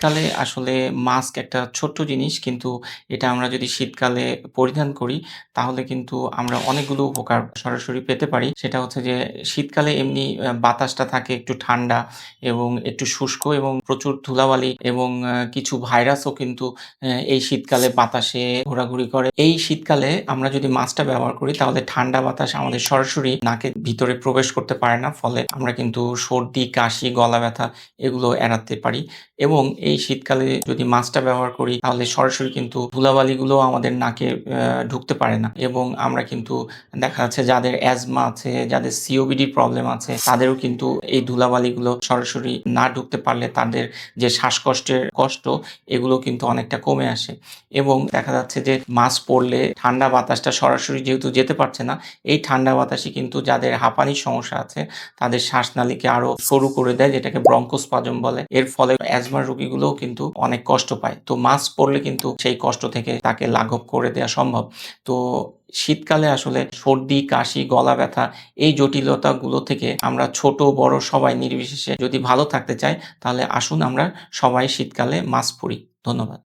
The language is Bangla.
শীতকালে আসলে মাস্ক একটা ছোট্ট জিনিস কিন্তু এটা আমরা যদি শীতকালে পরিধান করি তাহলে কিন্তু আমরা অনেকগুলো উপকার সরাসরি পেতে পারি। সেটা হচ্ছে যে শীতকালে এমনি বাতাসটা থাকে একটু ঠান্ডা এবং একটু শুষ্ক এবং প্রচুর ধুলাবালি এবং কিছু ভাইরাসও কিন্তু এই শীতকালে বাতাসে ঘোরাঘুরি করে। এই শীতকালে আমরা যদি মাস্কটা ব্যবহার করি তাহলে ঠান্ডা বাতাস আমাদের সরাসরি নাকের ভিতরে প্রবেশ করতে পারে না। ফলে আমরা কিন্তু সর্দি, কাশি, গলা ব্যথা এগুলো এড়াতে পারি। এবং এই শীতকালে যদি মাস্কটা ব্যবহার করি তাহলে সরাসরি কিন্তু ধুলাবালিগুলো আমাদের নাকে ঢুকতে পারে না এবং আমরা কিন্তু দেখা যাচ্ছে যাদের অ্যাজমা আছে, যাদের COPD প্রবলেম আছে তাদেরও কিন্তু এই ধুলাবালিগুলো সরাসরি না ঢুকতে পারলে তাদের যে শ্বাসকষ্টের কষ্ট এগুলো কিন্তু অনেকটা কমে আসে এবং দেখা যাচ্ছে যে মাস্ক পরলে ঠান্ডা বাতাসটা সরাসরি যেহেতু যেতে পারছে না, এই ঠান্ডা বাতাসই কিন্তু যাদের হাঁপানির সমস্যা আছে তাদের শ্বাসনালীকে আরো সরু করে দেয় যেটাকে ব্রঙ্কোস্পাজম বলে। এর ফলে অ্যাজমার রোগীগুলোও কিন্তু অনেক কষ্ট পায়। তো মাস্ক পরলে কিন্তু সেই কষ্ট থেকে তাকে লাঘব করে দেয়া সম্ভব। তো শীতকালে আসলে সর্দি, কাশি, গলা ব্যথা এই জটিলতাগুলো থেকে আমরা ছোট বড় সবাই নির্বিশেষে যদি ভালো থাকতে চাই তাহলে আসুন আমরা সবাই শীতকালে মাস্ক পরি। ধন্যবাদ।